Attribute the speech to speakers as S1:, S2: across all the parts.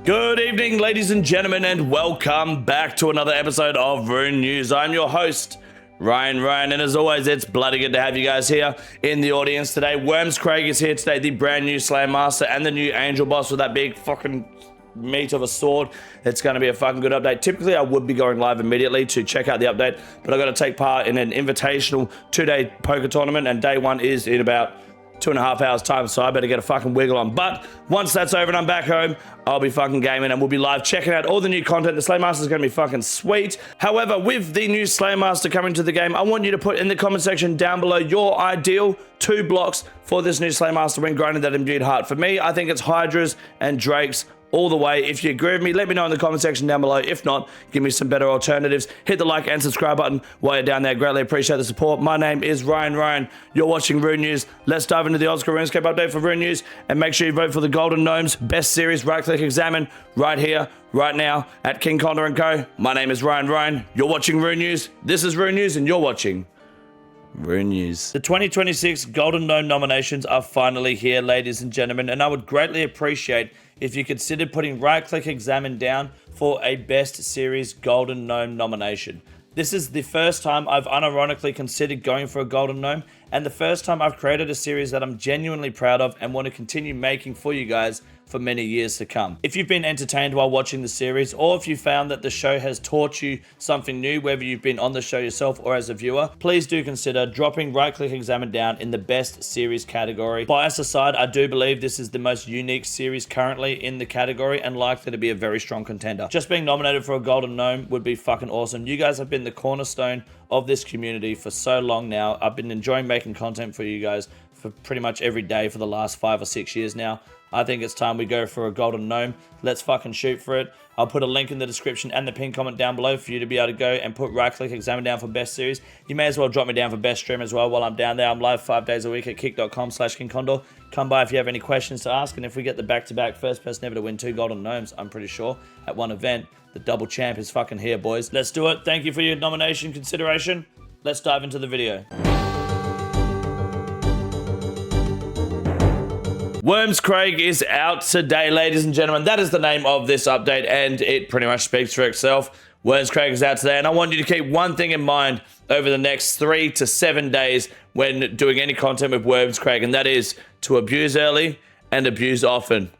S1: Good evening, ladies and gentlemen, and welcome back to another episode of Rune News. I'm your host, Ryan, and as always, it's bloody good to have you guys here in the audience today. Wrymscraig is here today, the brand new Slayer Master and the new Angel Boss with that big fucking meat of a sword. It's going to be a fucking good update. Typically, I would be going live immediately to check out the update, but I've got to take part in an invitational 2-day poker tournament, and day one is in about 2.5 hours time, so I better get a fucking wiggle on. But once that's over and I'm back home, I'll be fucking gaming and we'll be live checking out all the new content. The Slayer Master is going to be fucking sweet. However, with the new Slayer Master coming to the game, I want you to put in the comment section down below your ideal 2 blocks for this new Slayer Master when grinding that imbued heart. For me, I think it's Hydras and Drakes all the way. If you agree with me, let me know in the comment section down below. If not, give me some better alternatives. Hit the like and subscribe button while you're down there. Greatly appreciate the support. My name is Ryan. You're watching Rune News. Let's dive into the old school RuneScape update for Rune News, and make sure you vote for the Golden Gnomes Best Series. Right-click examine right here, right now at King Condor & Co. My name is Ryan. You're watching Rune News. This is Rune News, and you're watching Rune News. The 2026 Golden Gnome nominations are finally here, ladies and gentlemen, and I would greatly appreciate if you considered putting right-click examine down for a Best Series Golden Gnome nomination. This is the first time I've unironically considered going for a Golden Gnome, and the first time I've created a series that I'm genuinely proud of and want to continue making for you guys for many years to come. If you've been entertained while watching the series, or if you found that the show has taught you something new, whether you've been on the show yourself or as a viewer, please do consider dropping right-click examine down in the Best Series category. Bias aside, I do believe this is the most unique series currently in the category and likely to be a very strong contender. Just being nominated for a Golden Gnome would be fucking awesome. You guys have been the cornerstone of this community for so long now. I've been enjoying making content for you guys for pretty much every day for the last 5 or 6 years now. I think it's time we go for a Golden Gnome. Let's fucking shoot for it. I'll put a link in the description and the pinned comment down below for you to be able to go and put right-click examine down for Best Series. You may as well drop me down for Best Stream as well while I'm down there. I'm live 5 days a week at kick.com/KingCondor. Come by if you have any questions to ask, and if we get the back-to-back first person ever to win 2 Golden Gnomes, I'm pretty sure, at one event, the double champ is fucking here, boys. Let's do it. Thank you for your nomination consideration. Let's dive into the video. Wrymscraig is out today, ladies and gentlemen. That is the name of this update, and it pretty much speaks for itself. Wrymscraig is out today, and I want you to keep one thing in mind over the next 3 to 7 days when doing any content with Wrymscraig, and that is to abuse early and abuse often.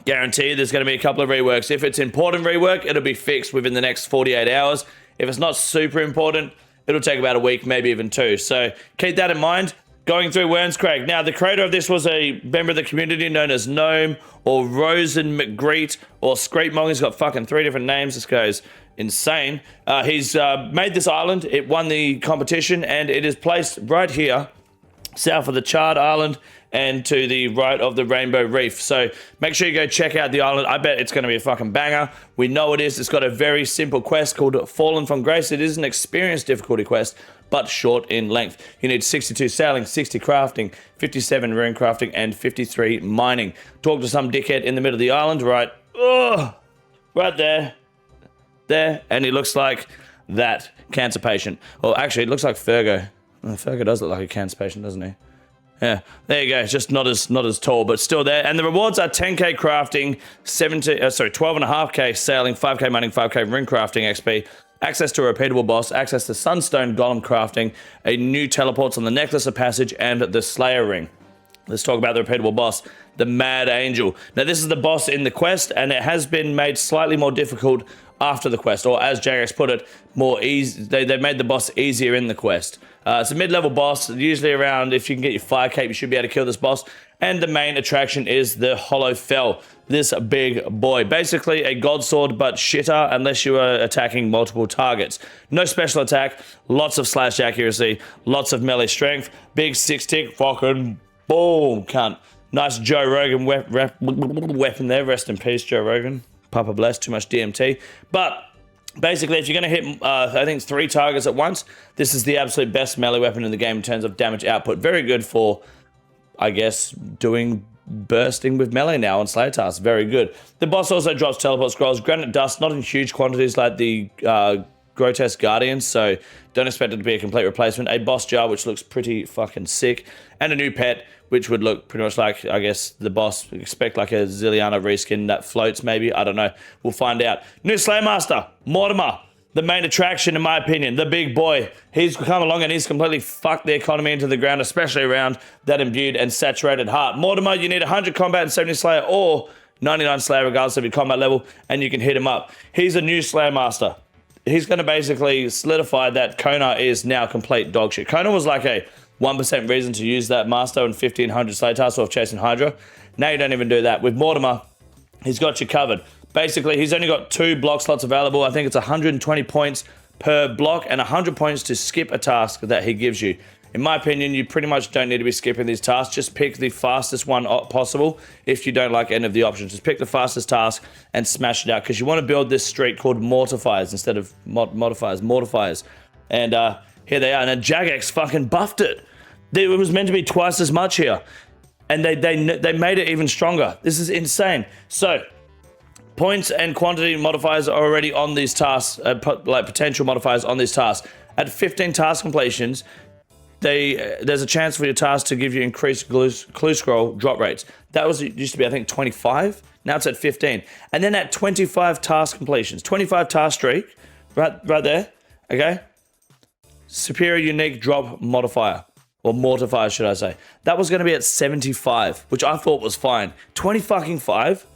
S1: Guarantee there's going to be a couple of reworks. If it's important rework, it'll be fixed within the next 48 hours. If it's not super important, it'll take about a week, maybe even 2. So keep that in mind. Going through Wrymscraig. Now, the creator of this was a member of the community known as Gnome or Rosen McGreet or Screetmong. He's got fucking 3 different names. This guy's insane. He's made this island. It won the competition, and it is placed right here, south of the Charred Island and to the right of the Rainbow Reef. So make sure you go check out the island. I bet it's going to be a fucking banger. We know it is. It's got a very simple quest called Fallen from Grace. It is an experience difficulty quest, but short in length. You need 62 sailing, 60 crafting, 57 rune crafting, and 53 mining. Talk to some dickhead in the middle of the island, right? Right there. There. And he looks like that. Cancer patient. Well, actually, it looks like Fergo. Well, Fergo does look like a cancer patient, doesn't he? Yeah, there you go. It's just not as tall, but still there. And the rewards are 10k crafting, 12.5k sailing, 5k mining, 5k rune crafting XP, access to a repeatable boss, access to Sunstone Golem crafting, a new teleports on the Necklace of Passage, and the Slayer Ring. Let's talk about the repeatable boss, the Mad Angel. Now, this is the boss in the quest, and it has been made slightly more difficult after the quest, or as Jagex put it, more easy. They made the boss easier in the quest. It's a mid-level boss, usually around, if you can get your fire cape, you should be able to kill this boss. And the main attraction is the Hollow Fell, this big boy. Basically a god sword, but shitter unless you are attacking multiple targets. No special attack, lots of slash accuracy, lots of melee strength, big 6-tick, fucking boom, cunt. Nice Joe Rogan weapon there, rest in peace, Joe Rogan. Papa bless, too much DMT. But basically, if you're going to hit, I think, 3 targets at once, this is the absolute best melee weapon in the game in terms of damage output. Very good for, I guess, doing bursting with melee now on Slayer tasks. Very good. The boss also drops teleport scrolls, granite dust, not in huge quantities like the grotesque guardians, so don't expect it to be a complete replacement. A boss jar, which looks pretty fucking sick, and a new pet, which would look pretty much like, I guess, the boss. Expect like a Zilliana reskin that floats, maybe. I don't know. We'll find out. New Slaymaster, Mortimer. The main attraction, in my opinion, the big boy. He's come along and he's completely fucked the economy into the ground, especially around that imbued and saturated heart. Mortimer, you need 100 combat and 70 slayer, or 99 slayer regardless of your combat level, and you can hit him up. He's a new Slayer Master. He's going to basically solidify that Kona is now complete dog shit. Kona was like a 1% reason to use that Master in 1500 Slayer tasks off chasing Hydra. Now you don't even do that. With Mortimer, he's got you covered. Basically, he's only got 2 block slots available. I think it's 120 points per block and 100 points to skip a task that he gives you. In my opinion, you pretty much don't need to be skipping these tasks. Just pick the fastest one possible if you don't like any of the options. Just pick the fastest task and smash it out, because you want to build this streak called Mortifiers instead of Mortifiers. And here they are. And then Jagex fucking buffed it. It was meant to be twice as much here. And they made it even stronger. This is insane. So, points and quantity modifiers are already on these tasks, like potential modifiers on these tasks. At 15 task completions, there's a chance for your task to give you increased clue scroll drop rates. That used to be, I think, 25. Now it's at 15. And then at 25 task completions, 25 task streak, right there, okay? Superior unique drop modifier, or mortifier, should I say. That was going to be at 75, which I thought was fine. 25?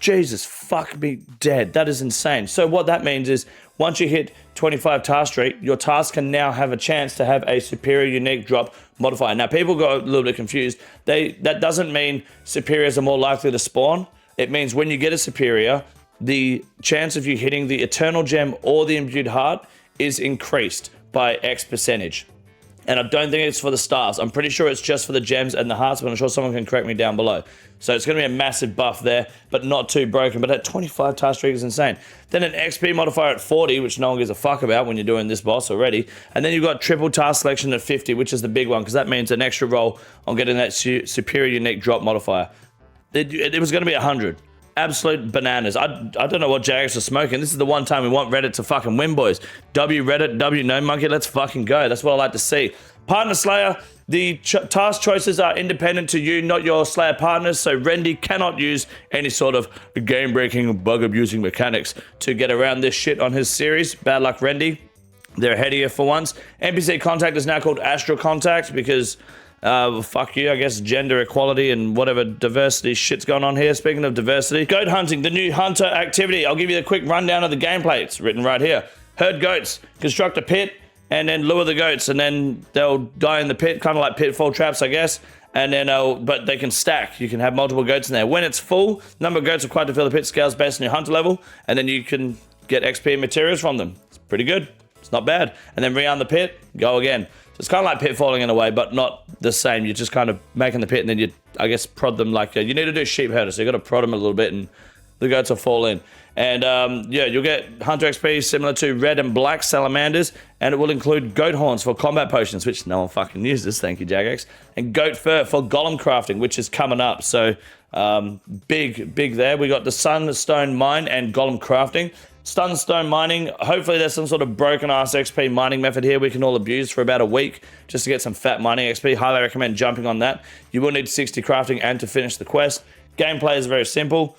S1: Jesus, fuck me dead. That is insane. So what that means is, once you hit 25 task streak, your task can now have a chance to have a superior unique drop modifier. Now, people got a little bit confused. That doesn't mean superiors are more likely to spawn. It means when you get a superior, the chance of you hitting the eternal gem or the imbued heart is increased by X percentage. And I don't think it's for the stars. I'm pretty sure it's just for the gems and the hearts, but I'm sure someone can correct me down below. So it's going to be a massive buff there, but not too broken. But at 25 task streak is insane. Then an XP modifier at 40, which no one gives a fuck about when you're doing this boss already. And then you've got triple task selection at 50, which is the big one, because that means an extra roll on getting that superior unique drop modifier. It was going to be 100. Absolute bananas. I don't know what Jagex was smoking. This is the one time we want Reddit to fucking win, boys. W Reddit, W Gnome Monkey, let's fucking go. That's what I like to see. Partner Slayer, the task choices are independent to you, not your Slayer partners, so Rendy cannot use any sort of game-breaking, bug-abusing mechanics to get around this shit on his series. Bad luck, Rendy. They're ahead of you for once. NPC Contact is now called Astral Contact because... fuck you, I guess gender equality and whatever diversity shit's going on here. Speaking of diversity, goat hunting, the new hunter activity. I'll give you a quick rundown of the gameplay. It's written right here. Herd goats, construct a pit, and then lure the goats, and then they'll die in the pit, kind of like pitfall traps, I guess. And then, but they can stack. You can have multiple goats in there. When it's full, number of goats required to fill the pit scales based on your hunter level, and then you can get XP and materials from them. It's pretty good. It's not bad. And then re-arm the pit, go again. So it's kind of like pitfalling in a way, but not the same. You're just kind of making the pit, and then you, I guess, prod them like... you need to do sheep herder, so you got to prod them a little bit, and the goats will fall in. And, yeah, you'll get Hunter XP similar to red and black salamanders, and it will include goat horns for combat potions, which no one fucking uses, thank you, Jagex. And goat fur for golem crafting, which is coming up. So, big there. We got the sunstone mine and golem crafting. Sunstone mining, hopefully there's some sort of broken ass XP mining method here we can all abuse for about a week just to get some fat mining XP. Highly recommend jumping on that. You will need 60 crafting and to finish the quest. Gameplay is very simple.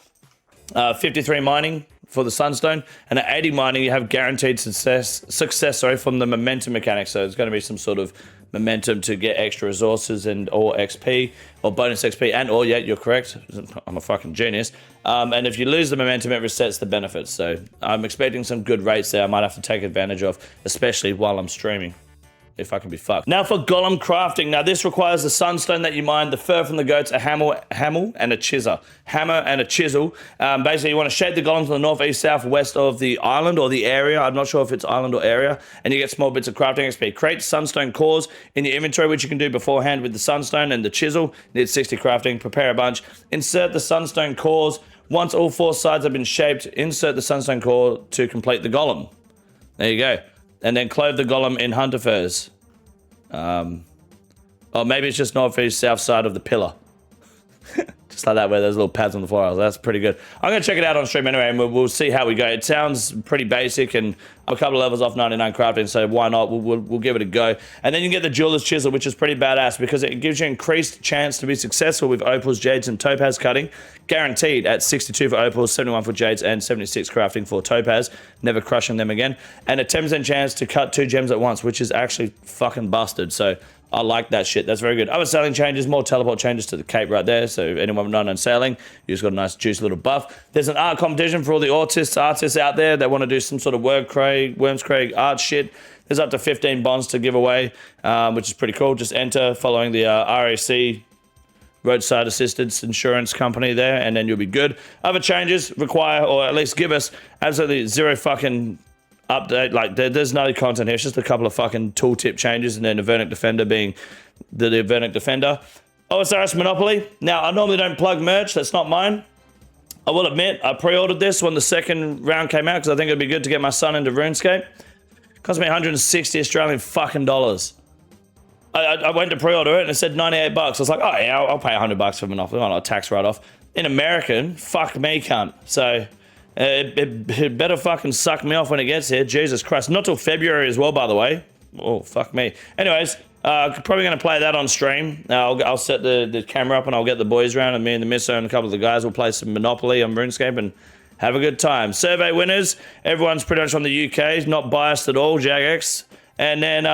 S1: 53 mining for the sunstone, and at 80 mining you have guaranteed success from the momentum mechanic. So there's going to be some sort of momentum to get extra resources and or XP or bonus XP and or, yeah, you're correct, I'm a fucking genius. And if you lose the momentum, it resets the benefits. So I'm expecting some good rates there I might have to take advantage of, especially while I'm streaming, if I can be fucked. Now for golem crafting. Now this requires the sunstone that you mine, the fur from the goats, a hammer and a chisel. Hammer and a chisel. Basically you want to shape the golems to the north, east, south, west of the island or the area. I'm not sure if it's island or area. And you get small bits of crafting XP. Create sunstone cores in your inventory, which you can do beforehand with the sunstone and the chisel. Need 60 crafting. Prepare a bunch. Insert the sunstone cores. Once all 4 sides have been shaped, insert the sunstone core to complete the golem. There you go. And then clothe the golem in hunter furs. Or maybe it's just north, east, south side of the pillar. Just like that, where there's little pads on the floor. That's pretty good. I'm going to check it out on stream anyway, and we'll see how we go. It sounds pretty basic, and I'm a couple of levels off 99 crafting, so why not? We'll give it a go. And then you can get the Jeweler's Chisel, which is pretty badass because it gives you increased chance to be successful with opals, jades, and topaz cutting. Guaranteed at 62 for opals, 71 for jades, and 76 crafting for topaz. Never crushing them again. And a 10% chance to cut 2 gems at once, which is actually fucking busted. So I like that shit. That's very good. Other sailing changes, more teleport changes to the cape right there. So anyone not on sailing, you just got a nice juicy little buff. There's an art competition for all the artists out there that want to do some sort of Wrymscraig art shit. There's up to 15 bonds to give away, which is pretty cool. Just enter following the RAC roadside assistance insurance company there, and then you'll be good. Other changes require, or at least give us, absolutely zero fucking update. Like there's no content here. It's just a couple of fucking tooltip changes, and then the Vernic Defender being the Vernic Defender. OSRS Monopoly. Now I normally don't plug merch. That's not mine. I will admit I pre-ordered this when the second round came out because I think it'd be good to get my son into RuneScape. Cost me 160 Australian fucking dollars. I went to pre-order it and it said 98 bucks. I was like, oh yeah, I'll pay 100 bucks for Monopoly. Why not? Tax write-off. In American, fuck me, cunt. So it better fucking suck me off when it gets here. Jesus Christ. Not till February as well, by the way. Oh, fuck me. Anyways, probably going to play that on stream. I'll set the camera up and I'll get the boys around, and me and the Misso and a couple of the guys will play some Monopoly on RuneScape and have a good time. Survey winners. Everyone's pretty much from the UK. Not biased at all. Jagex. And then,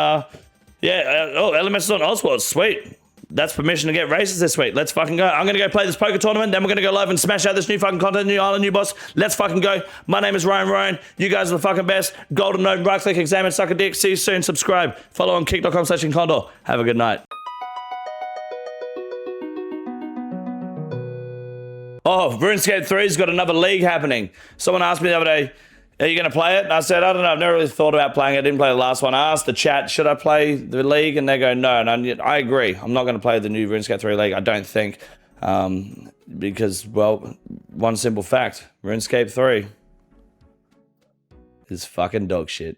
S1: Elements on Oswald. Sweet. That's permission to get races this week. Let's fucking go. I'm going to go play this poker tournament. Then we're going to go live and smash out this new fucking content, new island, new boss. Let's fucking go. My name is Ryan. You guys are the fucking best. Golden Node, right click, examine, suck a dick. See you soon. Subscribe. Follow on kick.com/Condor. Have a good night. Oh, RuneScape 3's got another league happening. Someone asked me the other day, are you going to play it? And I said, I don't know. I've never really thought about playing it. I didn't play the last one. I asked the chat, should I play the league? And they go, no. And I agree. I'm not going to play the new RuneScape 3 league, I don't think. Because, well, one simple fact. RuneScape 3 is fucking dog shit.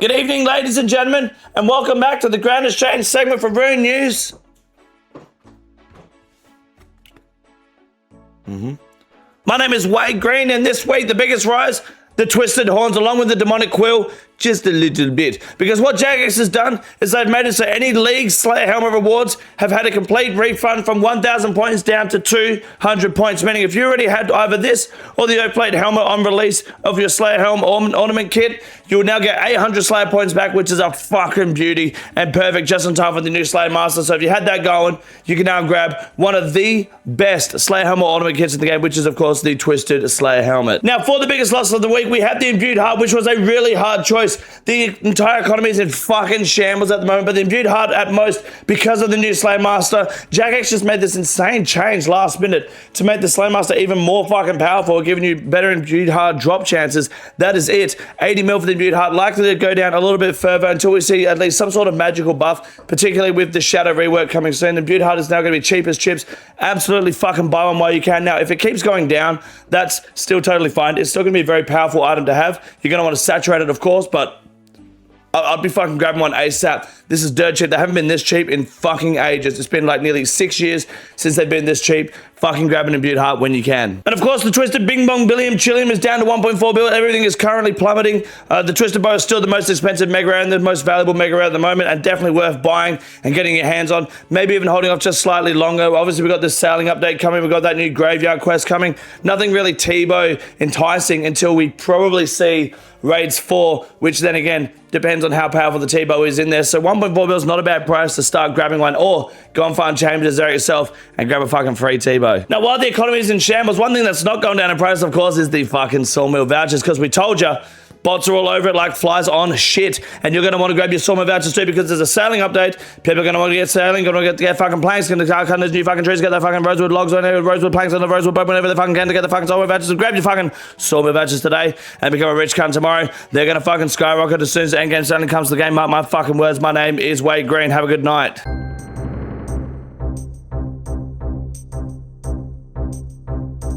S1: Good evening, ladies and gentlemen, and welcome back to the Grandest Change segment for Rune News. My name is Wade Green, and this week the biggest rise, the Twisted Horns, along with the Demonic Quill, just a little bit. Because what Jagex has done is they've made it so any League Slayer Helmet rewards have had a complete refund from 1,000 points down to 200 points, meaning if you already had either this or the Oak Plate Helmet on release of your Slayer Helm ornament kit, you will now get 800 Slayer points back, which is a fucking beauty and perfect just in time for the new Slayer Master. So if you had that going, you can now grab one of the best Slayer Helmet ornament kits in the game, which is of course the Twisted Slayer Helmet. Now for the biggest loss of the week, we have the Imbued Heart, which was a really hard choice. The entire economy is in fucking shambles at the moment, but the Imbued Heart at most because of the new Slayer Master. Jagex just made this insane change last minute to make the Slayer Master even more fucking powerful, giving you better Imbued Heart drop chances. That is it. 80 mil for the Imbued Heart, likely to go down a little bit further until we see at least some sort of magical buff, particularly with the Shadow rework coming soon. The Imbued Heart is now going to be cheap as chips. Absolutely fucking buy one while you can. Now, if it keeps going down, that's still totally fine. It's still going to be a very powerful item to have. You're going to want to saturate it, of course, but I'll be fucking grabbing one ASAP. This is dirt cheap. They haven't been this cheap in fucking ages. It's been like nearly 6 years since they've been this cheap. Fucking grab an Imbued Heart when you can. And of course, the Twisted Bing Bong Billium Chillium is down to 1.4 billion. Everything is currently plummeting. The Twisted Bow is still the most expensive Mega Rare and the most valuable Mega Rare at the moment, and definitely worth buying and getting your hands on. Maybe even holding off just slightly longer. Obviously, we've got this sailing update coming. We've got that new Graveyard quest coming. Nothing really T-Bow enticing until we probably see Raids 4, which then again depends on how powerful the T-Bow is in there. So 1.4 bill is not a bad price to start grabbing one, or go and find Chambers there yourself and grab a fucking free T-Bow. Now, while the economy is in shambles, one thing that's not going down in price, of course, is the fucking Sawmill vouchers, because we told you, bots are all over it like flies on shit, and you're going to want to grab your Sawmill vouchers too, because there's a sailing update. People are going to want to get sailing, going to get fucking planks, going to cut those new fucking trees, get their fucking rosewood logs on there, rosewood planks on the rosewood boat whenever they fucking can to get the fucking Sawmill vouchers. So grab your fucking Sawmill vouchers today and become a rich cunt tomorrow. They're going to fucking skyrocket as soon as the endgame sailing comes to the game. Mark my fucking words. My name is Wade Green. Have a good night.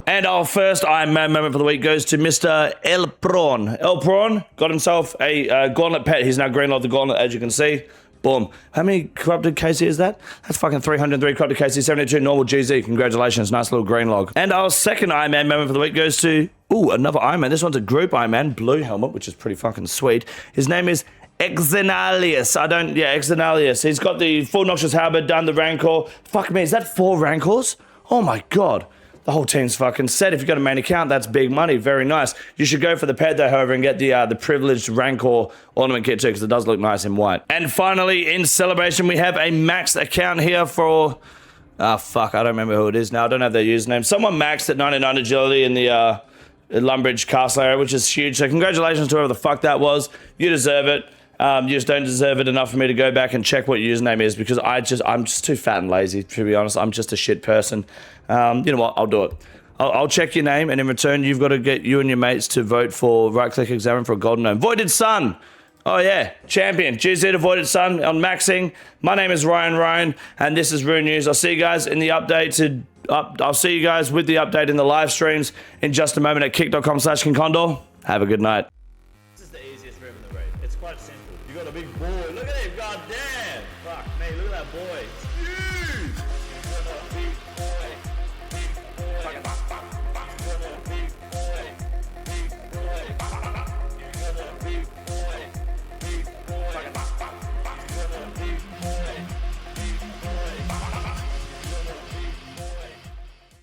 S1: And our first Ironman moment for the week goes to Mr. El Prawn. El Prawn got himself a gauntlet pet. He's now greenlocked the gauntlet, as you can see. Boom. How many corrupted KC is that? That's fucking 303 corrupted KC, 72 normal GZ. Congratulations. Nice little green log. And our second Ironman moment for the week goes to, another Ironman. This one's a group Ironman, blue helmet, which is pretty fucking sweet. His name is Exenalius. Exenalius. He's got the full Noxious Halberd, done the Rancor. Fuck me, is that 4 Rancors? Oh my God. The whole team's fucking set. If you've got a main account, that's big money. Very nice. You should go for the pet though, however, and get the privileged Rancor ornament kit too, because it does look nice in white. And finally, in celebration, we have a maxed account here for... fuck, I don't remember who it is now. I don't have their username. Someone maxed at 99 agility in the Lumbridge Castle area, which is huge. So congratulations to whoever the fuck that was. You deserve it. You just don't deserve it enough for me to go back and check what your username is, because I'm just too fat and lazy, to be honest. I'm just a shit person. You know what? I'll do it. I'll check your name, and in return, you've got to get you and your mates to vote for right-click examine for a golden gnome. Voided Sun! Oh yeah, champion. GZ to Voided Sun on maxing. My name is Ryan, and this is Rune News. I'll see you guys in the update I'll see you guys with the update in the live streams in just a moment at kick.com/KingCondor. Have a good night. This is the easiest room in the raid. It's quite simple. You got a big boy. Look at him. God damn. Fuck me. Look at that boy. It's huge.